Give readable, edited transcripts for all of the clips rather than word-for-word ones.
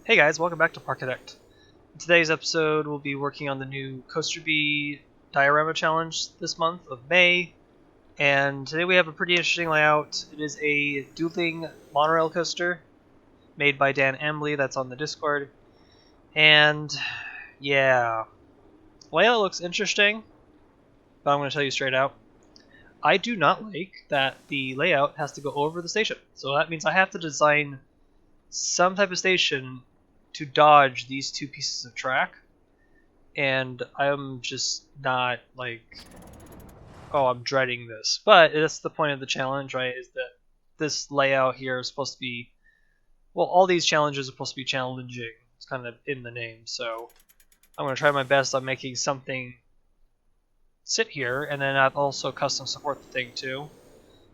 Hey guys, welcome back to Parkitect. In today's episode, we'll be working on the new CoasterB Diorama challenge this month of May. And today we have a pretty interesting layout. It is a dueling monorail coaster made by Dan Embley, that's on the Discord. And yeah, layout looks interesting, but I'm going to tell you straight out. I do not like that the layout has to go over the station. So that means I have to design some type of station to dodge these two pieces of track, and I'm just not like, oh, I'm dreading this. But that's the point of the challenge, right? Is that this layout here is supposed to be, well, all these challenges are supposed to be challenging. It's kind of in the name, so I'm going to try my best on making something sit here, and then I've also custom support the thing too.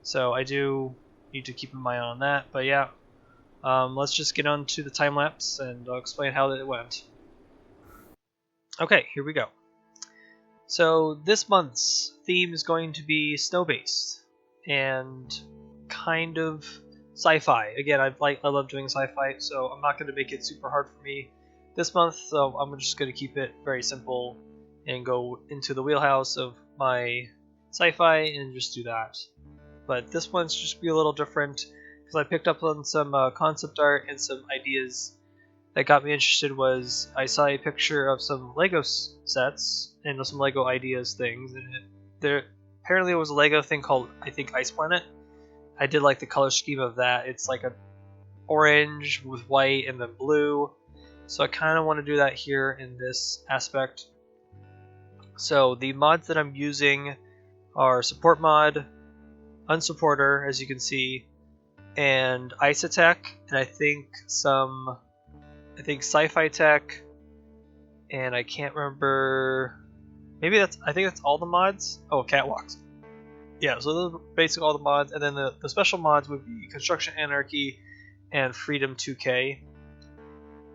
So I do need to keep in mind on that, but yeah. Let's just get on to the time lapse and I'll explain how it went. Okay, here we go. So this month's theme is going to be snow-based and kind of sci-fi. Again, I love doing sci-fi, so I'm not going to make it super hard for me this month. So I'm just going to keep it very simple and go into the wheelhouse of my sci-fi and just do that. But this one's just be a little different, because I picked up on some concept art and some ideas that got me interested. Was I saw a picture of some Lego sets and some Lego ideas things, and there apparently was a Lego thing called, I think, Ice Planet. I did like the color scheme of that. It's like an orange with white and then blue, so I kind of want to do that here in this aspect. So the mods that I'm using are support mod, unsupporter, as you can see, and Isotech, and I think Sci-Fi Tech, and I can't remember. Maybe I think that's all the mods. Oh, Catwalks. Yeah, so those are basically all the mods, and then the special mods would be Construction Anarchy and Freedom 2K.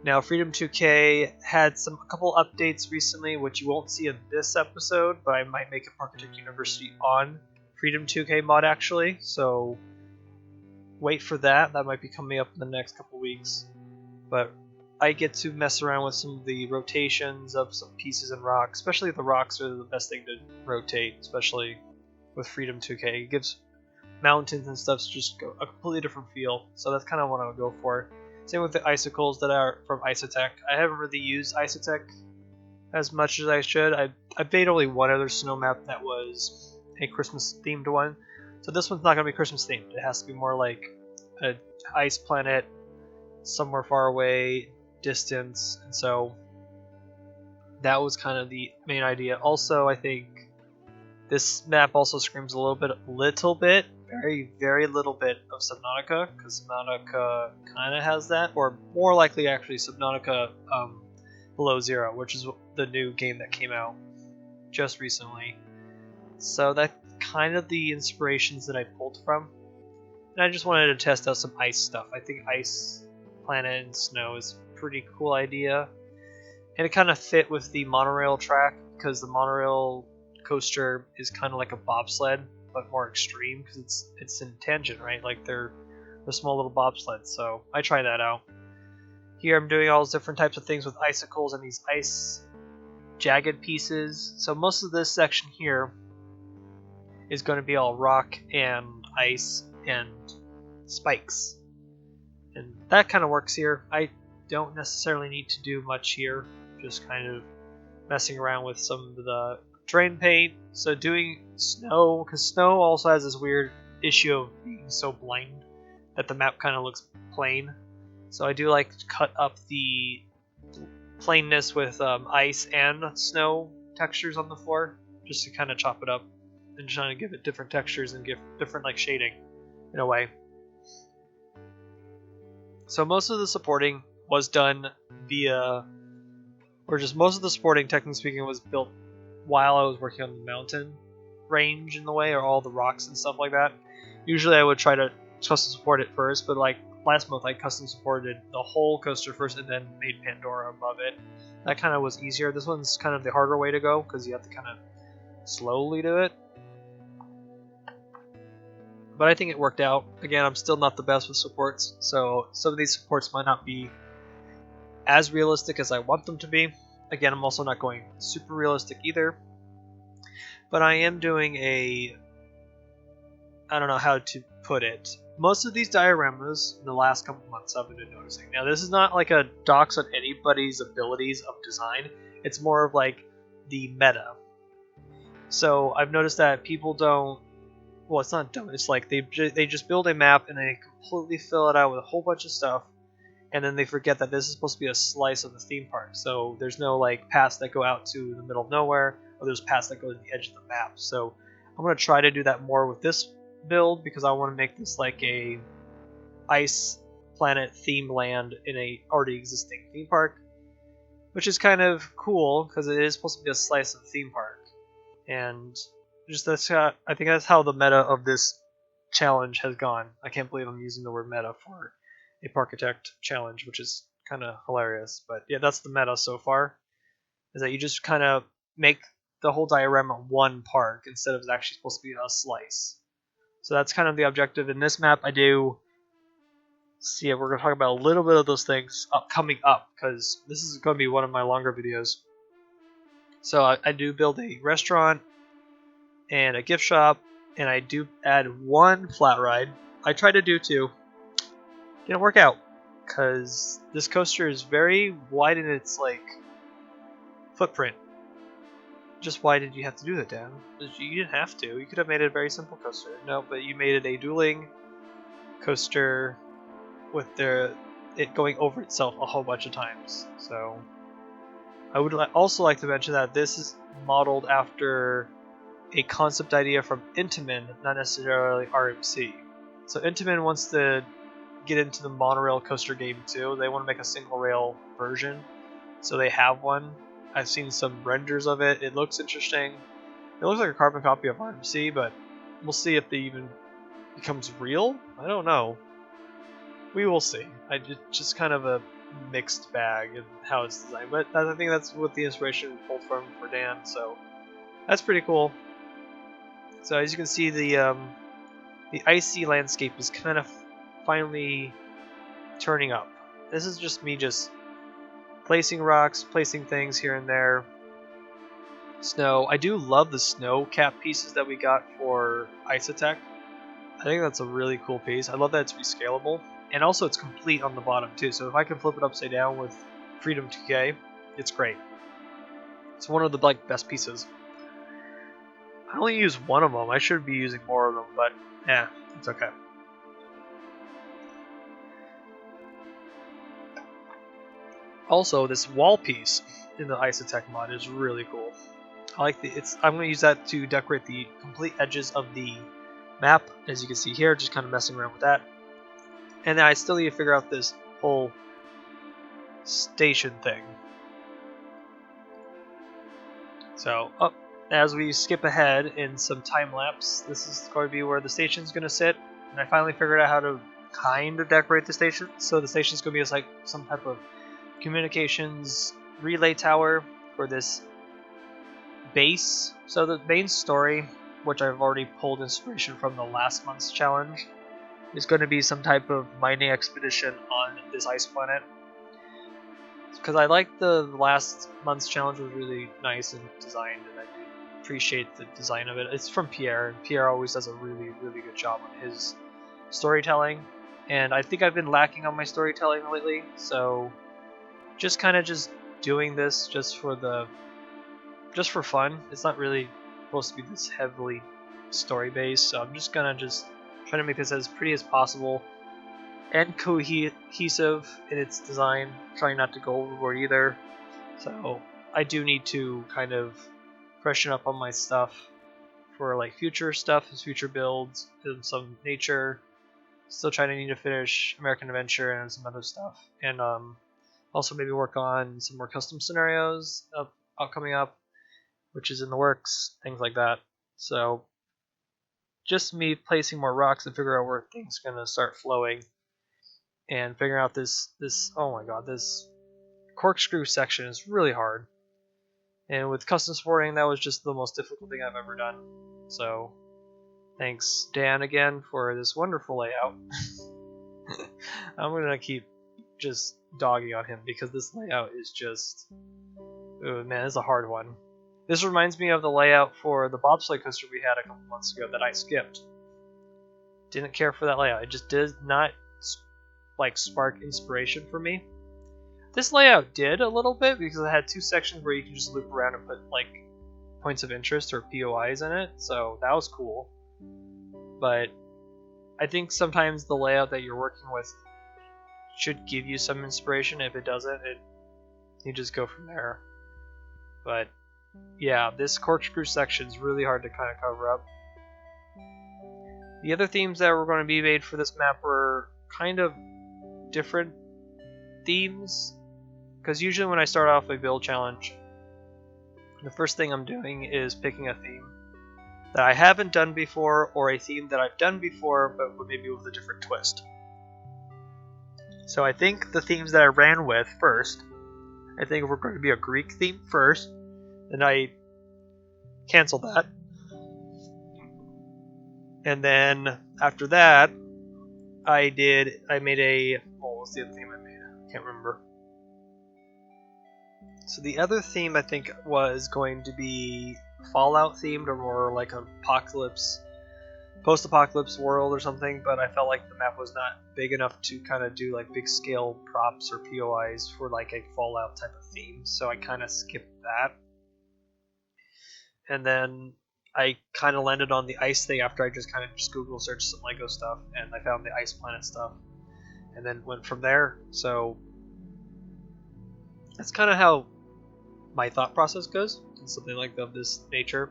Now, Freedom 2K had a couple updates recently, which you won't see in this episode, but I might make a Parkitect University on Freedom 2K mod actually. So wait for that. That might be coming up in the next couple weeks. But I get to mess around with some of the rotations of some pieces and rocks. Especially the rocks are the best thing to rotate, especially with Freedom 2K. It gives mountains and stuff just a completely different feel. So that's kind of what I would go for. Same with the icicles that are from Isotech. I haven't really used Isotech as much as I should. I made only one other snow map that was a Christmas themed one. So this one's not going to be Christmas themed. It has to be more like an ice planet, somewhere far away, distance, and so that was kind of the main idea. Also, I think this map also screams a little bit, very, very little bit of Subnautica, because Subnautica kind of has that, or more likely actually Subnautica Below Zero, which is the new game that came out just recently. So that's kind of the inspirations that I pulled from. And I just wanted to test out some ice stuff. I think Ice Planet and Snow is a pretty cool idea. And it kind of fit with the monorail track, because the monorail coaster is kind of like a bobsled, but more extreme, because it's in tangent, right? Like they're small little bobsleds. So I tried that out. Here I'm doing all those different types of things with icicles and these ice jagged pieces. So most of this section here is going to be all rock and ice and spikes, and that kind of works here. I don't necessarily need to do much here, just kind of messing around with some of the terrain paint. So doing snow, because snow also has this weird issue of being so blind that the map kind of looks plain. So I do like to cut up the plainness with ice and snow textures on the floor, just to kind of chop it up and trying to give it different textures and give different like shading in a way. So most of the supporting was done via, or just most of the supporting, technically speaking, was built while I was working on the mountain range in the way, or all the rocks and stuff like that. Usually I would try to custom support it first, but like last month I custom supported the whole coaster first and then made Pandora above it. That kind of was easier. This one's kind of the harder way to go, because you have to kind of slowly do it. But I think it worked out. Again, I'm still not the best with supports, so some of these supports might not be as realistic as I want them to be. Again, I'm also not going super realistic either, but I am doing I don't know how to put it. Most of these dioramas in the last couple months I've been noticing. Now, this is not like a dox on anybody's abilities of design. It's more of like the meta. So I've noticed that people don't. Well, it's not dumb. It's like they just build a map and they completely fill it out with a whole bunch of stuff, and then they forget that this is supposed to be a slice of the theme park. So there's no like paths that go out to the middle of nowhere, or there's paths that go to the edge of the map. So I'm gonna try to do that more with this build because I want to make this like a ice planet theme land in a already existing theme park, which is kind of cool because it is supposed to be a slice of the theme park. And just I think that's how the meta of this challenge has gone. I can't believe I'm using the word meta for a Parkitect challenge, which is kind of hilarious. But yeah, that's the meta so far, is that you just kind of make the whole diorama one park instead of it's actually supposed to be a slice. So that's kind of the objective in this map. I do see we're going to talk about a little bit of those things coming up, because this is going to be one of my longer videos. So I do build a restaurant and a gift shop, and I do add one flat ride. I tried to do two. Didn't work out, because this coaster is very wide in its like footprint. Just why did you have to do that, Dan? You didn't have to. You could have made it a very simple coaster. No, but you made it a dueling coaster with it going over itself a whole bunch of times. So I would also like to mention that this is modeled after a concept idea from Intamin, not necessarily RMC. So Intamin wants to get into the monorail coaster game too. They want to make a single rail version, so they have one. I've seen some renders of it. It looks interesting. It looks like a carbon copy of RMC, but we'll see if it even becomes real. I don't know. We will see. Just kind of a mixed bag in how it's designed, but I think that's what the inspiration pulled from for Dan. So that's pretty cool. So as you can see, the icy landscape is kind of finally turning up. This is just me placing rocks, placing things here and there. Snow. I do love the snow cap pieces that we got for Isotech. I think that's a really cool piece. I love that it's rescalable, and also it's complete on the bottom too. So if I can flip it upside down with Freedom 2K, it's great. It's one of the like best pieces. I only use one of them. I should be using more of them, but yeah, it's okay. Also, this wall piece in the Isotech mod is really cool. I like I'm going to use that to decorate the complete edges of the map, as you can see here, just kind of messing around with that. And then I still need to figure out this whole station thing. So, as we skip ahead in some time lapse, this is going to be where the station's going to sit. And I finally figured out how to kind of decorate the station. So the station's going to be like some type of communications relay tower for this base. So the main story, which I've already pulled inspiration from the last month's challenge, is going to be some type of mining expedition on this ice planet. Because I like the last month's challenge was really nice and designed, and I appreciate the design of it. It's from Pierre, and Pierre always does a really, really good job on his storytelling. And I think I've been lacking on my storytelling lately, so just doing this just for fun. It's not really supposed to be this heavily story based, so I'm just gonna try to make this as pretty as possible and cohesive in its design, trying not to go overboard either. So I do need to kind of freshen up on my stuff for like future stuff, future builds, and some nature. Still need to finish American Adventure and some other stuff, and also maybe work on some more custom scenarios coming up, which is in the works, things like that. So just me placing more rocks and figure out where things are gonna start flowing, and figuring out this oh my god, this corkscrew section is really hard. And with custom sporting, that was just the most difficult thing I've ever done. So thanks Dan again for this wonderful layout. I'm gonna keep just dogging on him because this layout is just, oh man, it's a hard one. This reminds me of the layout for the bobsleigh coaster we had a couple months ago that I skipped. Didn't care for that layout. It just did not like spark inspiration for me. This layout did a little bit because it had two sections where you can just loop around and put like points of interest or POIs in it, so that was cool. But I think sometimes the layout that you're working with should give you some inspiration. If it doesn't, you just go from there. But yeah, this corkscrew section is really hard to kind of cover up. The other themes that were going to be made for this map were kind of different themes, because usually when I start off a build challenge, the first thing I'm doing is picking a theme that I haven't done before, or a theme that I've done before but maybe with a different twist. So I think the themes that I ran with first, I think we're going to be a Greek theme first, and I canceled that. And then after that, I made a, what was the other theme I made? I can't remember. So the other theme I think was going to be Fallout themed, or more like an apocalypse, post-apocalypse world or something, but I felt like the map was not big enough to kind of do like big scale props or POIs for like a Fallout type of theme, so I kind of skipped that. And then I kind of landed on the ice thing after I just kind of Google searched some LEGO stuff, and I found the Ice Planet stuff, and then went from there. So that's kind of how my thought process goes in something like of this nature.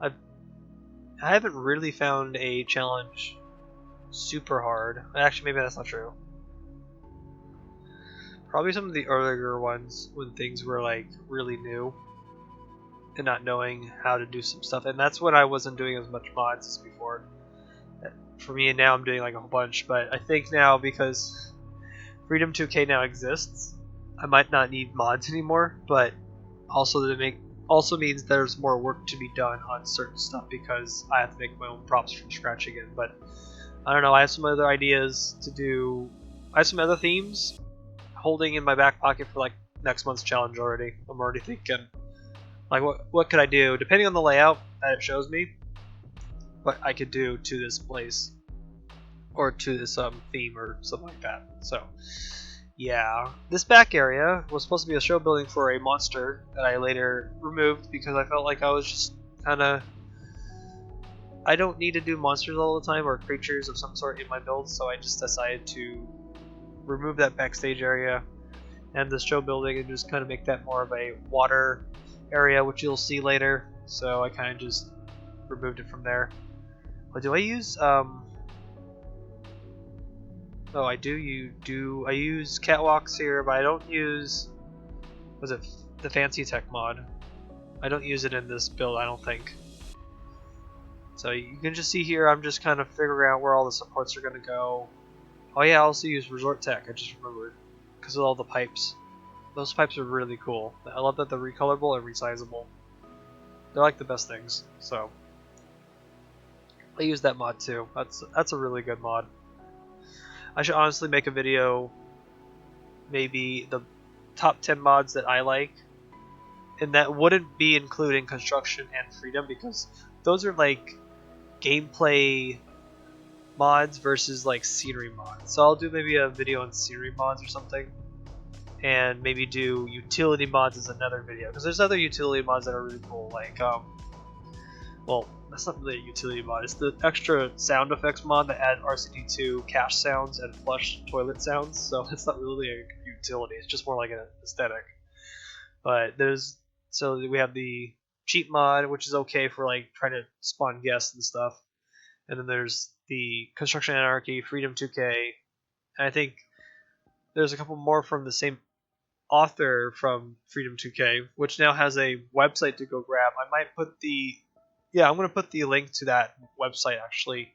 I haven't really found a challenge super hard. Actually, maybe that's not true. Probably some of the earlier ones when things were like really new and not knowing how to do some stuff, and that's when I wasn't doing as much mods as before. For me, now I'm doing like a whole bunch, but I think now because Freedom 2K now exists, I might not need mods anymore, but also means there's more work to be done on certain stuff because I have to make my own props from scratch again. But I don't know, I have some other ideas to do. I have some other themes holding in my back pocket for like next month's challenge already. I'm already thinking like what could I do depending on the layout that it shows me, what I could do to this place or to this theme or something like that. So yeah, this back area was supposed to be a show building for a monster that I later removed because I felt like I was just kind of, I don't need to do monsters all the time or creatures of some sort in my build, so I just decided to remove that backstage area and this show building and just kind of make that more of a water area, which you'll see later. So I kind of just removed it from there. But do I use oh, I use catwalks here, but I don't use, was it the Fancy Tech mod? I don't use it in this build, I don't think. So you can just see here, I'm just kind of figuring out where all the supports are going to go. Oh yeah, I also use Resort Tech, I just remembered, because of all the pipes. Those pipes are really cool. I love that they're recolorable and resizable. They're like the best things, so I use that mod too. That's a really good mod. I should honestly make a video, maybe the top 10 mods that I like, and that wouldn't be including construction and freedom because those are like gameplay mods versus like scenery mods. So I'll do maybe a video on scenery mods or something, and maybe do utility mods as another video because there's other utility mods that are really cool, like well, that's not really a utility mod, it's the extra sound effects mod that add RCT2 cache sounds and flush toilet sounds, so it's not really a utility, it's just more like an aesthetic. But so we have the cheat mod, which is okay for like trying to spawn guests and stuff, and then there's the Construction Anarchy, Freedom 2K, and I think there's a couple more from the same author from Freedom 2K, which now has a website to go grab. I might put I'm going to put the link to that website actually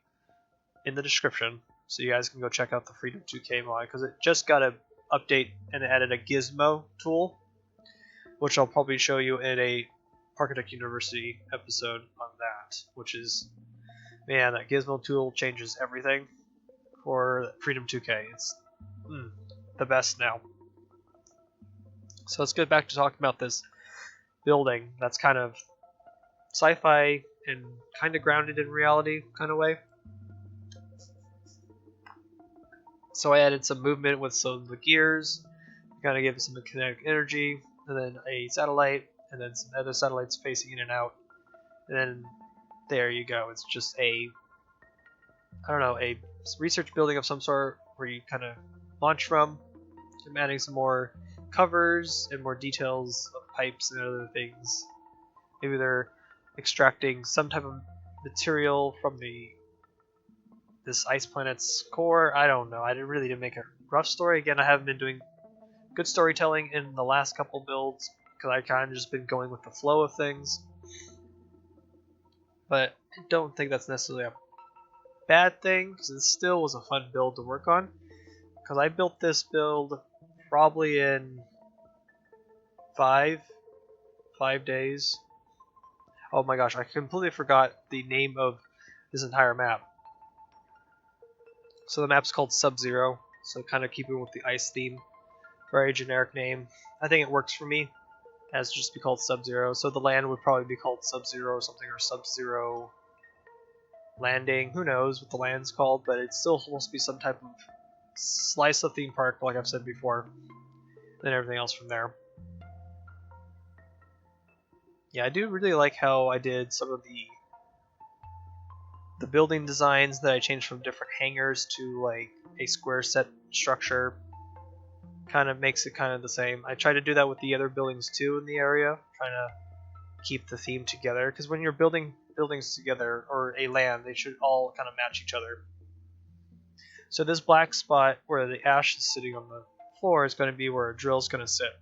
in the description, so you guys can go check out the Freedom 2K mod, because it just got an update and it added a gizmo tool, which I'll probably show you in a Parkitect University episode on that, which is, man, that gizmo tool changes everything for Freedom 2K. the best now. So let's get back to talking about this building that's kind of sci-fi and kind of grounded in reality kind of way. So I added some movement with some of the gears, kind of give it some kinetic energy, and then a satellite, and then some other satellites facing in and out. And then there you go. It's just a, I don't know, a research building of some sort where you kind of launch from. I'm adding some more covers and more details of pipes and other things. Maybe they're extracting some type of material from this ice planet's core. I don't know. I really didn't make a rough story. Again, I haven't been doing good storytelling in the last couple builds because I kind of just been going with the flow of things. But I don't think that's necessarily a bad thing because it still was a fun build to work on. Because I built this build probably in 5 days. Oh my gosh, I completely forgot the name of this entire map. So the map's called Sub-Zero, so kind of keeping with the ice theme. Very generic name. I think it works for me, as just be called Sub-Zero. So the land would probably be called Sub-Zero or something, or Sub-Zero Landing. Who knows what the land's called, but it's still supposed to be some type of slice of theme park, like I've said before. Then everything else from there. Yeah, I do really like how I did some of the building designs that I changed from different hangars to like a square set structure. Kind of makes it kind of the same. I try to do that with the other buildings too in the area, trying to keep the theme together, because when you're building buildings together or a land, they should all kind of match each other. So this black spot where the ash is sitting on the floor is going to be where a drill is going to sit,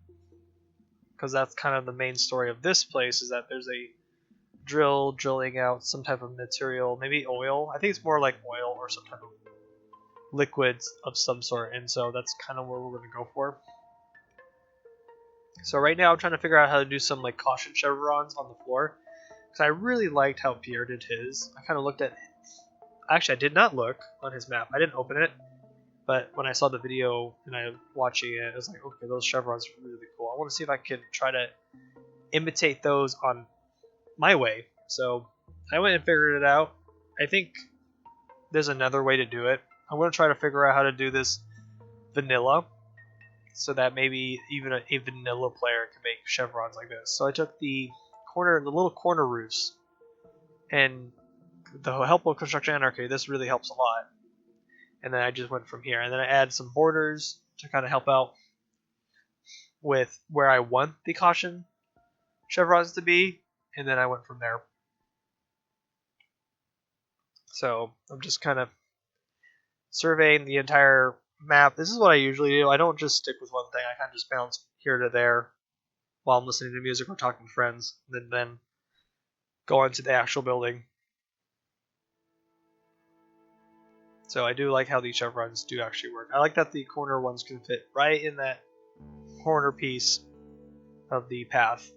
because that's kind of the main story of this place, is that there's a drill drilling out some type of material, maybe oil. I think it's more like oil or some type of liquids of some sort, and so that's kind of where we're going to go for. So right now I'm trying to figure out how to do some like caution chevrons on the floor, because I really liked how Pierre did his. I kind of looked at, actually I did not look on his map, I didn't open it, but when I saw the video and I was watching it, I was like, okay, those chevrons are really cool. I want to see if I can try to imitate those on my way. So I went and figured it out. I think there's another way to do it. I'm going to try to figure out how to do this vanilla, so that maybe even a vanilla player can make chevrons like this. So I took the little corner roofs, and the help of Construction Anarchy, this really helps a lot. And then I just went from here, and then I added some borders to kind of help out with where I want the caution chevrons to be, and then I went from there. So I'm just kind of surveying the entire map. This is what I usually do. I don't just stick with one thing. I kind of just bounce here to there while I'm listening to music or talking to friends, and then go on to the actual building. So I do like how these chevrons do actually work. I like that the corner ones can fit right in that corner piece of the path.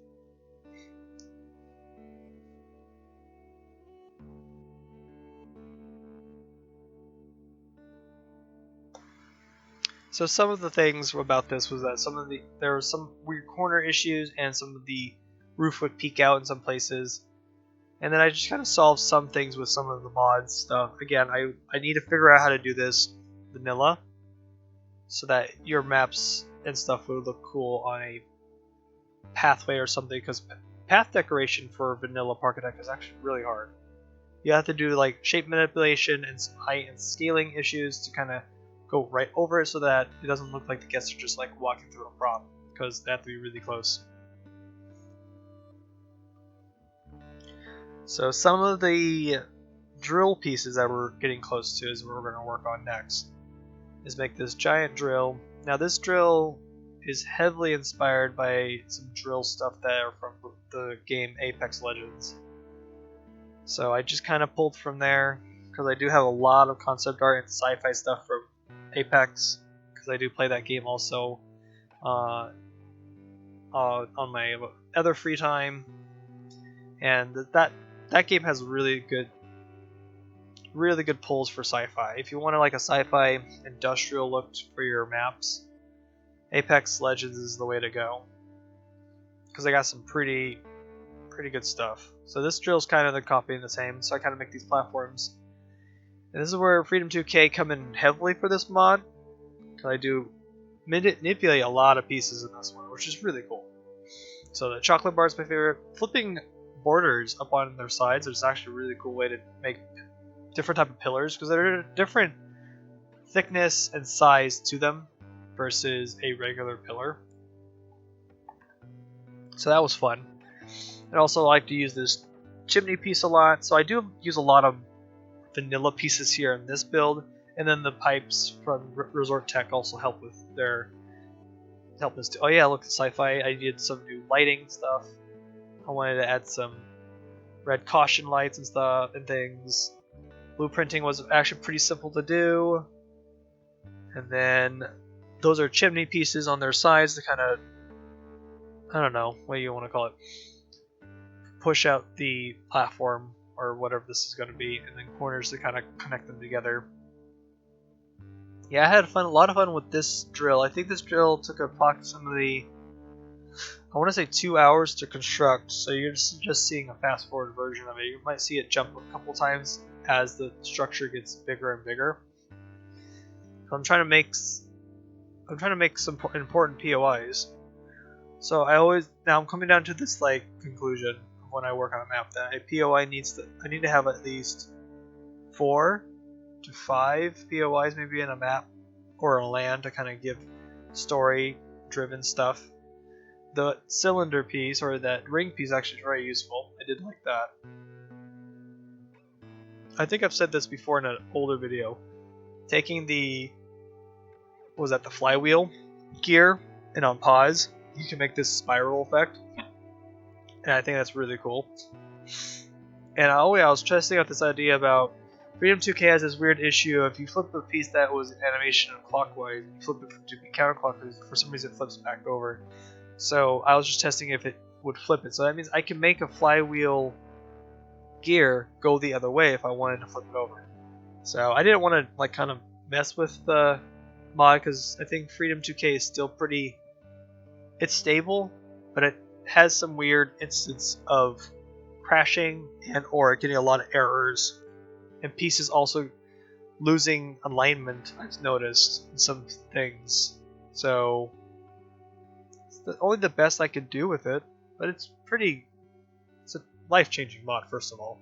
So some of the things about this was that there were some weird corner issues, and some of the roof would peek out in some places. And then I just kind of solved some things with some of the mods stuff. Again, I need to figure out how to do this vanilla, so that your maps and stuff would look cool on a pathway or something, because path decoration for vanilla Parkitect is actually really hard. You have to do like shape manipulation and some height and scaling issues to kind of go right over it, so that it doesn't look like the guests are just like walking through a prop, because they have to be really close. So some of the drill pieces that we're getting close to is what we're going to work on next, is make this giant drill. Now this drill is heavily inspired by some drill stuff that are from the game Apex Legends. So I just kind of pulled from there, because I do have a lot of concept art and sci-fi stuff from Apex, because I do play that game also on my other free time, and that game has really good pulls for sci-fi. If you want like a sci-fi industrial look for your maps, Apex Legends is the way to go, because I got some pretty good stuff. So this drill's kind of the copying the same, so I kind of make these platforms. And this is where Freedom 2K come in heavily for this mod, because I do manipulate a lot of pieces in this one, which is really cool. So the chocolate bar is my favorite. Flipping borders up on their sides is actually a really cool way to make different type of pillars, because they're different thickness and size to them versus a regular pillar. So that was fun. I also like to use this chimney piece a lot, so I do use a lot of vanilla pieces here in this build, and then the pipes from Resort Tech also help with their us too. Oh yeah, look at sci-fi. I did some new lighting stuff. I wanted to add some red caution lights and stuff and things. Blueprinting was actually pretty simple to do. And then those are chimney pieces on their sides to kind of, I don't know, what do you want to call it, push out the platform or whatever this is going to be, and then corners to kind of connect them together. Yeah, I had a lot of fun with this drill. I think this drill took approximately, I want to say 2 hours to construct, so you're just seeing a fast forward version of it. You might see it jump a couple times as the structure gets bigger and bigger. So I'm trying to make some important POIs. So now I'm coming down to this like conclusion of when I work on a map that a POI I need to have at least 4 to 5 POIs maybe in a map or a land to kind of give story driven stuff. The cylinder piece or that ring piece actually is very useful. I did like that. I think I've said this before in an older video. Taking the the flywheel gear and on pause, you can make this spiral effect. And I think that's really cool. And I was testing out this idea about Freedom 2K has this weird issue. If you flip a piece that was an animation clockwise, you flip it to be counterclockwise, for some reason it flips back over. So I was just testing if it would flip it. So that means I can make a flywheel gear go the other way if I wanted to flip it over. So I didn't want to like kind of mess with the mod because I think Freedom 2K is still it's stable, but it has some weird instance of crashing and or getting a lot of errors. And pieces also losing alignment, I've noticed in some things. So it's only the best I could do with it, but it's a life-changing mod. First of all,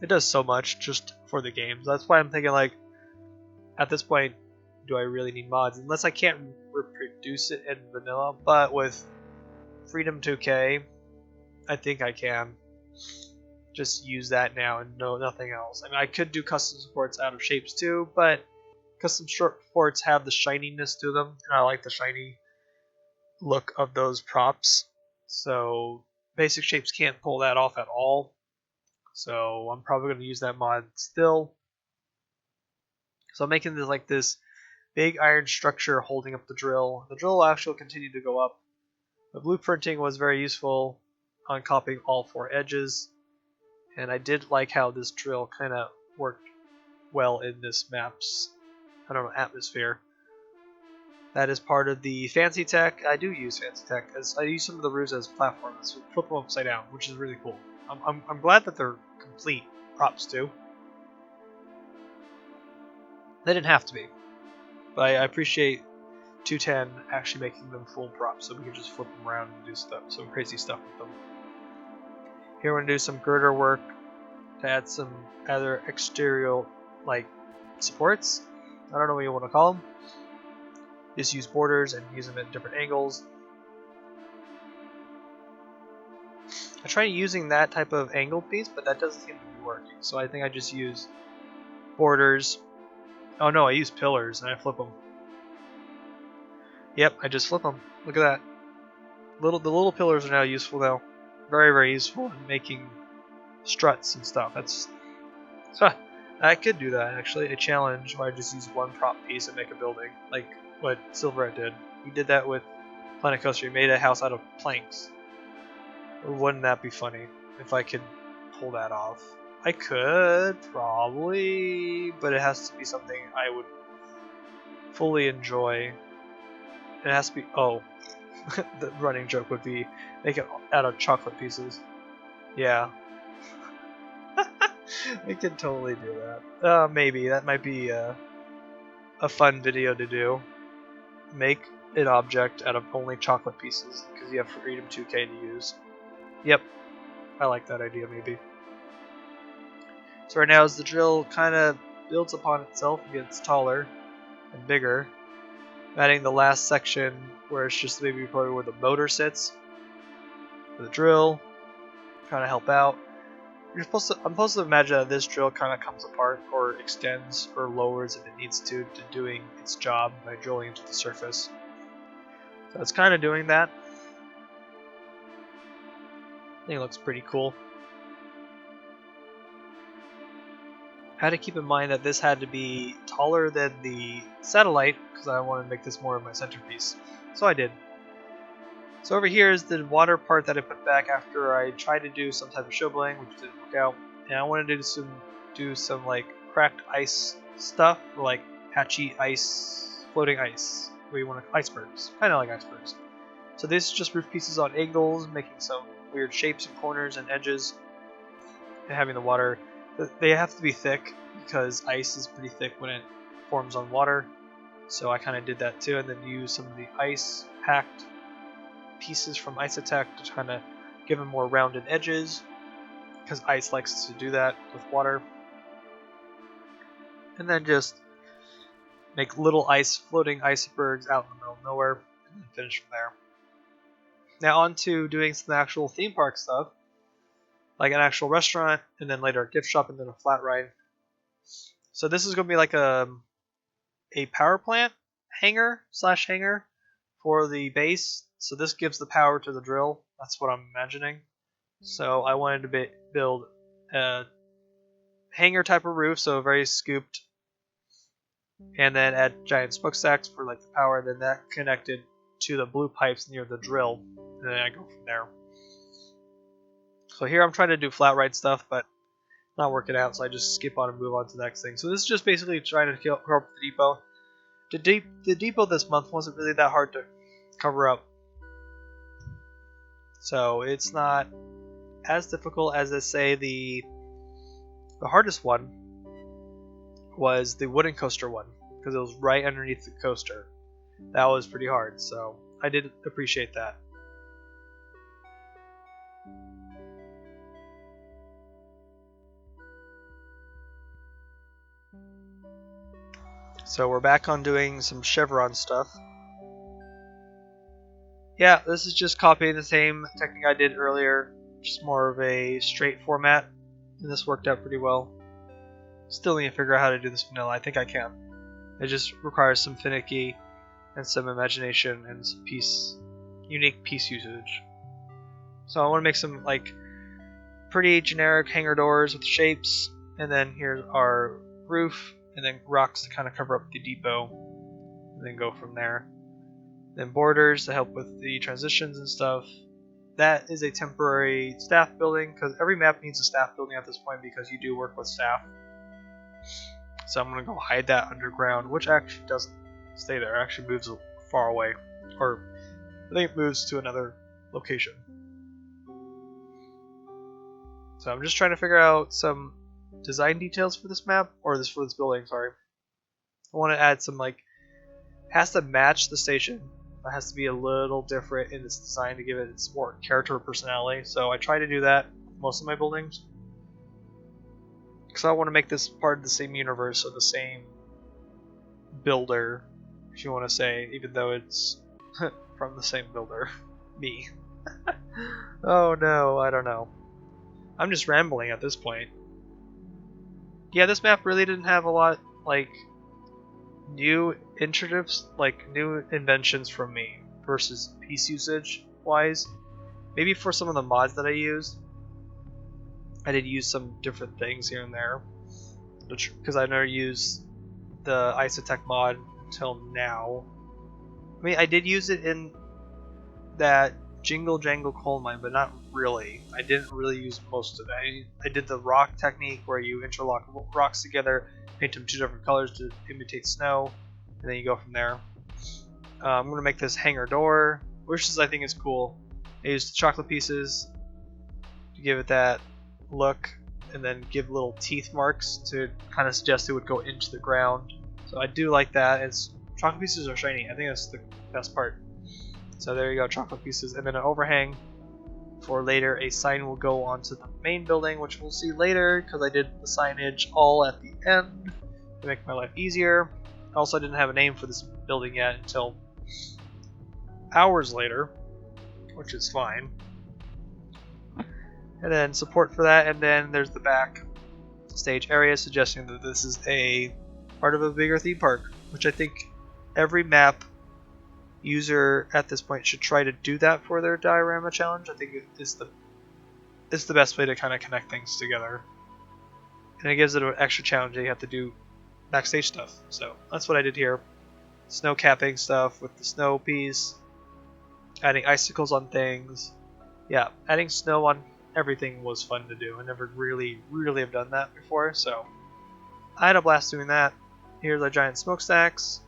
it does so much just for the games. That's why I'm thinking like, at this point, do I really need mods? Unless I can't reproduce it in vanilla, but with Freedom 2K, I think I can just use that now and nothing else. I mean, I could do custom supports out of shapes too, but custom supports have the shininess to them, and I like the shiny look of those props. So basic shapes can't pull that off at all. So I'm probably going to use that mod still. So I'm making this big iron structure holding up the drill. The drill will actually continue to go up. The blueprinting was very useful on copying all 4 edges. And I did like how this drill kind of worked well in this map's, atmosphere. That is part of the fancy tech. I do use fancy tech as I use some of the roofs as platforms, flip them upside down, which is really cool. I'm glad that they're complete props too. They didn't have to be, but I appreciate 210 actually making them full props, so we can just flip them around and do some crazy stuff with them. Here we're going to do some girder work to add some other exterior like supports. I don't know what you want to call them. Just use borders and use them at different angles. I tried using that type of angle piece, but that doesn't seem to be working. So I think I just use borders. Oh no, I use pillars and I flip them. Yep, I just flip them. Look at that. The little pillars are now useful now. Very, very useful in making struts and stuff. I could do that actually. A challenge where I just use one prop piece and make a building, like what Silverette did. He did that with Planet Coaster. He made a house out of planks. Wouldn't that be funny if I could pull that off? I could probably, but it has to be something I would fully enjoy. It has to be. Oh, the running joke would be make it out of chocolate pieces. Yeah. We could totally do that. Maybe that might be a fun video to do. Make an object out of only chocolate pieces because you have Freedom 2K to use. Yep, I like that idea. Maybe. So right now, as the drill kind of builds upon itself, it gets taller and bigger. I'm adding the last section where it's just maybe probably where the motor sits. For the drill, trying to help out. I'm supposed to imagine that this drill kind of comes apart or extends or lowers if it needs to doing its job by drilling into the surface. So it's kind of doing that. I think it looks pretty cool. I had to keep in mind that this had to be taller than the satellite because I wanted to make this more of my centerpiece. So I did. So over here is the water part that I put back after I tried to do some type of show building, which didn't work out. And I wanted to do some like cracked ice stuff, or like patchy ice, floating ice, where you want icebergs, kind of like icebergs. So this is just roof pieces on angles, making some weird shapes and corners and edges, and having the water. They have to be thick because ice is pretty thick when it forms on water. So I kind of did that too, and then use some of the ice packed pieces from AstroTron to kind of give them more rounded edges because ice likes to do that with water. And then just make little floating icebergs out in the middle of nowhere and then finish from there. Now on to doing some actual theme park stuff, like an actual restaurant and then later a gift shop and then a flat ride. So this is going to be like a power plant hangar for the base. So this gives the power to the drill. That's what I'm imagining. So I wanted to build a hangar type of roof, so very scooped, and then add giant smokestacks for like the power. Then that connected to the blue pipes near the drill, and then I go from there. So here I'm trying to do flat ride stuff, but not working out, so I just skip on and move on to the next thing. So this is just basically trying to cover up the depot. The depot this month wasn't really that hard to cover up. So it's not as difficult as, let's say, the hardest one was the wooden coaster one, because it was right underneath the coaster. That was pretty hard, so I did appreciate that. So we're back on doing some chevron stuff. Yeah, this is just copying the same technique I did earlier, just more of a straight format, and this worked out pretty well. Still need to figure out how to do this vanilla. I think I can. It just requires some finicky and some imagination and some unique piece usage. So I want to make some like pretty generic hangar doors with shapes, and then here's our roof, and then rocks to kind of cover up the depot, and then go from there. Then borders to help with the transitions and stuff. That is a temporary staff building, because every map needs a staff building at this point because you do work with staff. So I'm going to go hide that underground, which actually doesn't stay there. It actually moves far away. Or I think it moves to another location. So I'm just trying to figure out some design details for this map, or for this building, sorry. I want to add some, like, has to match the station. It has to be a little different in its design to give it its more character or personality. So I try to do that with most of my buildings, because I want to make this part of the same universe or the same builder, if you want to say, even though it's from the same builder. Me. Oh no, I don't know. I'm just rambling at this point. Yeah, this map really didn't have a lot, like, new initiatives, like new inventions from me versus piece usage wise. Maybe for some of the mods that I used, I did use some different things here and there, because I never used the AstroTron mod until now. I mean, I did use it in that Jingle Jangle coal mine, but not really. I didn't really use most of it. I did the rock technique where you interlock rocks together, paint them two different colors to imitate snow, and then you go from there. I'm going to make this hangar door, which I think is cool. I used chocolate pieces to give it that look, and then give little teeth marks to kind of suggest it would go into the ground. So I do like that. It's chocolate pieces are shiny. I think that's the best part. So there you go, chocolate pieces, and then an overhang for later. A sign will go onto the main building, which we'll see later because I did the signage all at the end to make my life easier. Also, I didn't have a name for this building yet until hours later, which is fine. And then support for that, and then there's the back stage area suggesting that this is a part of a bigger theme park, which I think every map user at this point should try to do that for their diorama challenge. I think it's the best way to kind of connect things together, and it gives it an extra challenge that you have to do backstage stuff. So that's what I did here. Snow capping stuff with the snow piece, adding icicles on things. Yeah, adding snow on everything was fun to do. I never really have done that before, so I had a blast doing that. Here's our giant smokestacks.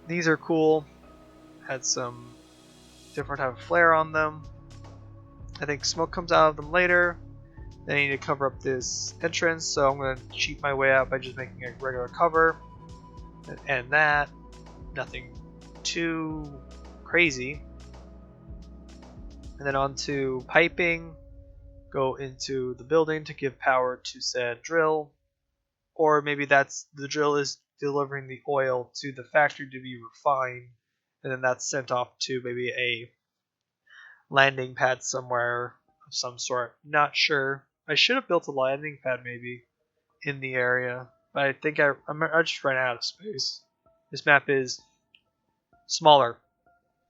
These are cool. Had some different type of flare on them. I think smoke comes out of them later. Then I need to cover up this entrance, so I'm going to cheat my way out by just making a regular cover. And that. Nothing too crazy. And then onto piping. Go into the building to give power to said drill. Or maybe that's the drill is delivering the oil to the factory to be refined, and then that's sent off to maybe a landing pad somewhere of some sort. Not sure. I should have built a landing pad maybe in the area, but I think I just ran out of space. This map is smaller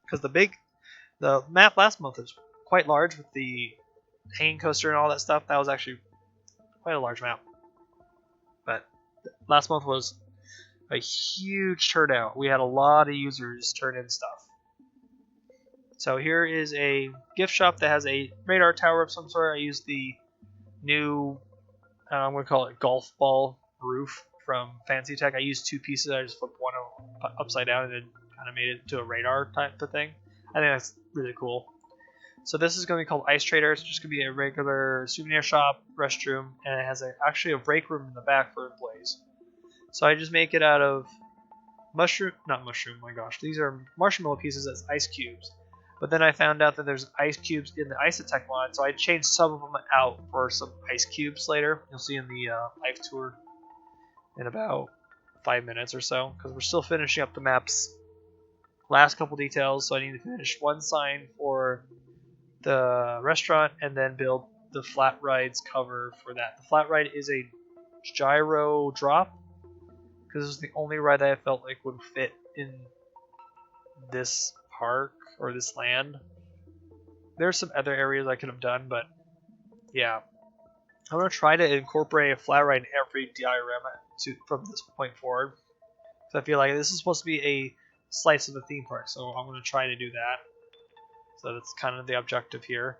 because the map last month was quite large with the hanging coaster and all that stuff. That was actually quite a large map, but last month was a huge turnout. We had a lot of users turn in stuff. So here is a gift shop that has a radar tower of some sort. I used the new, I'm going to call it golf ball roof from Fancy Tech. I used two pieces. I just flipped one upside down and then kind of made it into a radar type of thing. I think that's really cool. So this is going to be called Ice Trader. It's just going to be a regular souvenir shop, restroom, and it has actually a break room in the back for employees. So I just make it out of these are marshmallow pieces as ice cubes. But then I found out that there's ice cubes in the Isotech mod, so I changed some of them out for some ice cubes later. You'll see in the live tour in about 5 minutes or so, because we're still finishing up the map's last couple details. So I need to finish one sign for the restaurant and then build the flat rides cover for that. The flat ride is a gyro drop, because this is the only ride that I felt like would fit in this park or this land. There's some other areas I could have done, but yeah. I'm going to try to incorporate a flat ride in every diorama from this point forward. So I feel like this is supposed to be a slice of the theme park, so I'm going to try to do that. So that's kind of the objective here.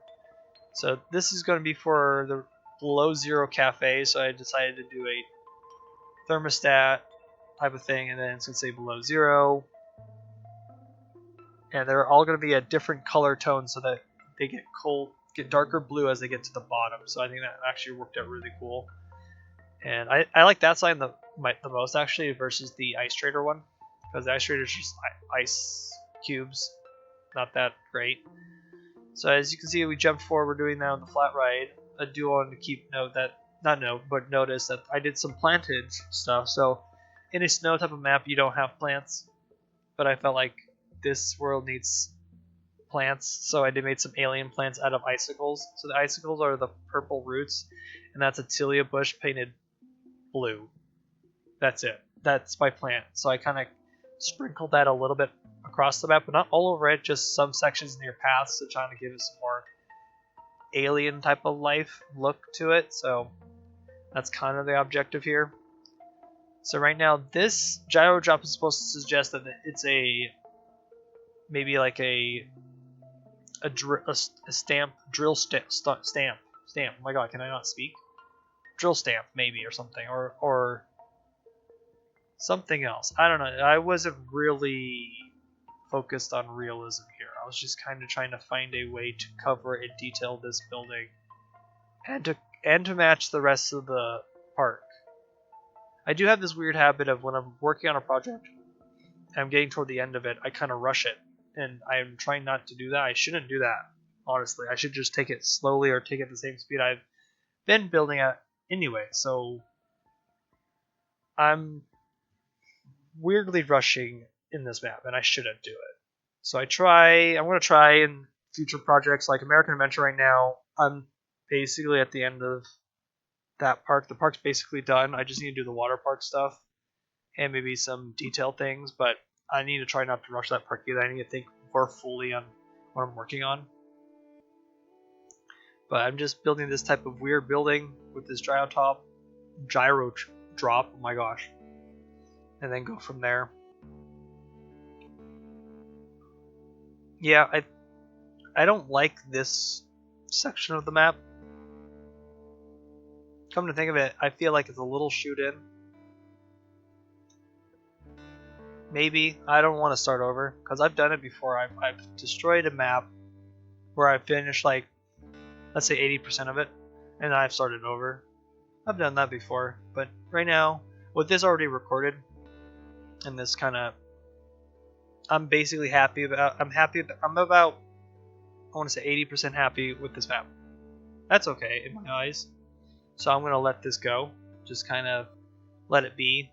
So this is going to be for the below zero cafe, so I decided to do a thermostat type of thing, and then it's going to say below zero. And they're all going to be a different color tone so that they get darker blue as they get to the bottom. So I think that actually worked out really cool. And I like that sign the most actually versus the Ice Trader one, because the Ice Trader is just ice cubes, not that great. So as you can see, we jumped forward. We're doing that on the flat ride. I do want to notice that I did some planted stuff. So in a snow type of map, you don't have plants, but I felt like this world needs plants, so I made some alien plants out of icicles. So the icicles are the purple roots, and that's a tilia bush painted blue. That's it. That's my plant. So I kind of sprinkled that a little bit across the map, but not all over it, just some sections near paths to try to give it some more alien type of life look to it. So that's kind of the objective here. So right now, this gyro drop is supposed to suggest that it's maybe like a stamp, drill stamp. Oh my god, can I not speak? Drill stamp maybe, or something, or something else. I don't know. I wasn't really focused on realism here. I was just kind of trying to find a way to cover and detail this building and to match the rest of the park. I do have this weird habit of when I'm working on a project and I'm getting toward the end of it, I kind of rush it, and I'm trying not to do that. I shouldn't do that, honestly. I should just take it slowly or take it at the same speed I've been building at anyway. So I'm weirdly rushing in this map, and I shouldn't do it. So I'm going to try in future projects like American Adventure right now. I'm basically at the end of that park. The park's basically done. I just need to do the water park stuff and maybe some detailed things, but I need to try not to rush that park either. I need to think more fully on what I'm working on. But I'm just building this type of weird building with this gyro drop, oh my gosh, and then go from there. Yeah, I don't like this section of the map. Come to think of it, I feel like it's a little shoot in. Maybe. I don't want to start over, because I've done it before. I've destroyed a map where I finished, like, let's say 80% of it, and I've started over. I've done that before, but right now, with this already recorded, and this kind of, I'm basically happy about, I'm about, I want to say 80% happy with this map. That's okay in my eyes. So I'm going to let this go, just kind of let it be.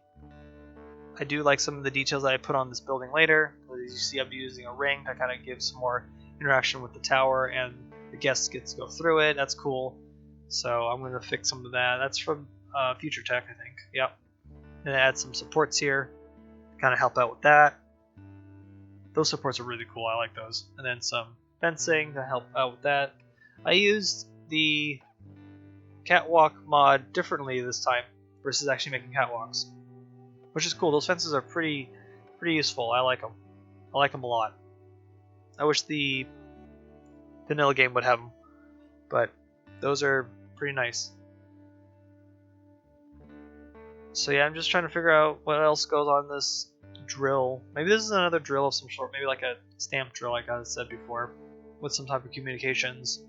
I do like some of the details that I put on this building later. As you see, I'm using a ring to kind of give some more interaction with the tower, and the guests get to go through it. That's cool. So I'm going to fix some of that. That's from Future Tech, I think. Yep. And add some supports here to kind of help out with that. Those supports are really cool. I like those. And then some fencing to help out with that. I used the catwalk mod differently this time versus actually making catwalks, which is cool. Those fences are pretty useful. I like them. I like them a lot. I wish the vanilla game would have them, but those are pretty nice. So yeah, I'm just trying to figure out what else goes on this drill. Maybe this is another drill of some sort. Maybe like a stamp drill, like I said before, with some type of communications.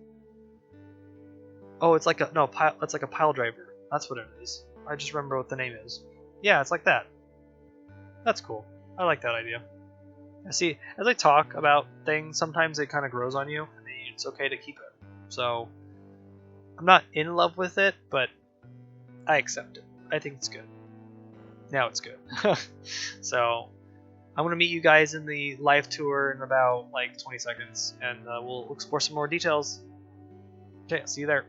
Oh, it's like it's like a pile driver. That's what it is. I just remember what the name is. Yeah, it's like that. That's cool. I like that idea. See, as I talk about things, sometimes it kind of grows on you, and it's okay to keep it. So, I'm not in love with it, but I accept it. I think it's good. Now it's good. So, I'm going to meet you guys in the live tour in about like 20 seconds, and we'll explore some more details. Okay, I'll see you there.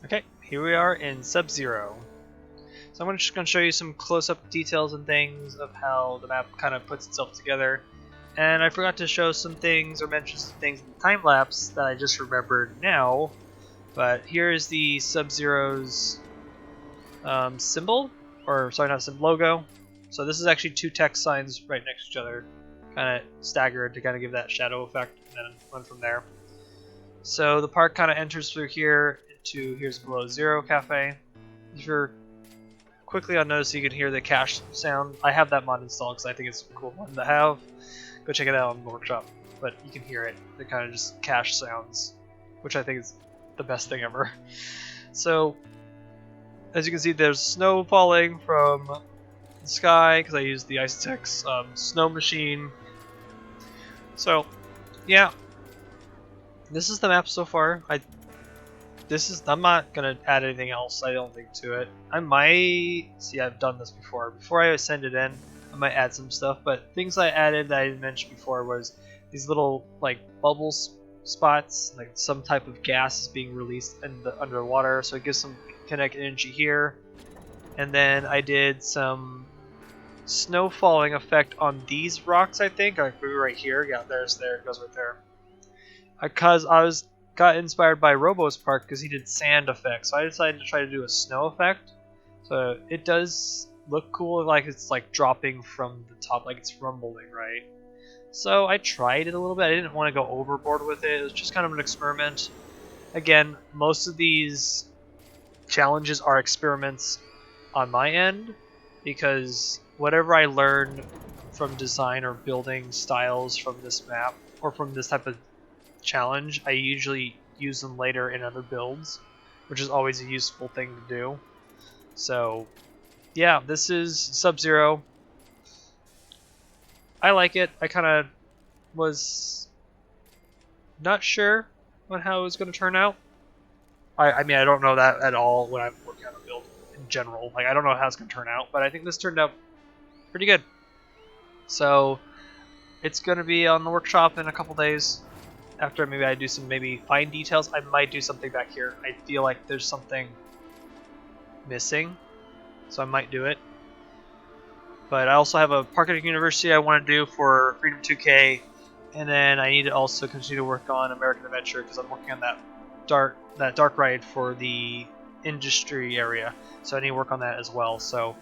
Okay, here we are in Sub-Zero. So I'm just going to show you some close-up details and things of how the map kind of puts itself together. And I forgot to show some things or mention some things in the time-lapse that I just remembered now. But here is the Sub-Zero's symbol, or sorry, not symbol, logo. So this is actually two text signs right next to each other, kind of staggered to kind of give that shadow effect, and then run from there. So the park kind of enters through here into here's Below Zero Cafe. If you're quickly on notice, you can hear the cache sound. I have that mod installed because I think it's a cool one to have. Go check it out on the workshop, but you can hear it. It kind of just cache sounds, which I think is the best thing ever. So, as you can see, there's snow falling from the sky because I used the Isotex snow machine. So, yeah, this is the map so far. I'm not gonna add anything else, I don't think, to it. I might see, I've done this before. Before I send it in, I might add some stuff, but things I added that I didn't mention before was these little like bubbles spots, like some type of gas is being released in the underwater, so it gives some kinetic energy here. And then I did some snow falling effect on these rocks, I think, like maybe right here. Yeah, there it goes right there. Because I got inspired by Robo's Park because he did sand effects, so I decided to try to do a snow effect. So it does look cool, like it's like dropping from the top, like it's rumbling, right? So I tried it a little bit. I didn't want to go overboard with it. It was just kind of an experiment. Again, most of these challenges are experiments on my end, because whatever I learn from design or building styles from this map or from this type of challenge, I usually use them later in other builds, which is always a useful thing to do. So yeah, this is Sub-Zero. I like it. I kind of was not sure on how it was going to turn out. I mean, I don't know that at all when I'm working on a build in general. Like, I don't know how it's going to turn out, but I think this turned out pretty good. So it's going to be on the workshop in a couple days. After maybe I do some fine details, I might do something back here. I feel like there's something missing, so I might do it. But I also have a Parkitect University I want to do for Freedom 2K, and then I need to also continue to work on American Adventure because I'm working on that dark ride for the industry area, so I need to work on that as well. So,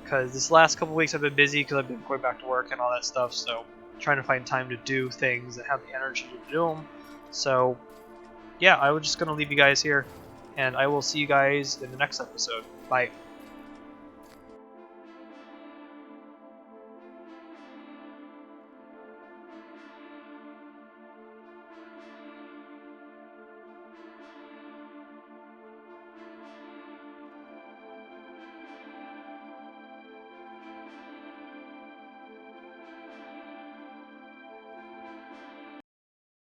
because this last couple weeks I've been busy because I've been going back to work and all that stuff, so trying to find time to do things and have the energy to do them. So, yeah, I was just gonna leave you guys here, and I will see you guys in the next episode. Bye.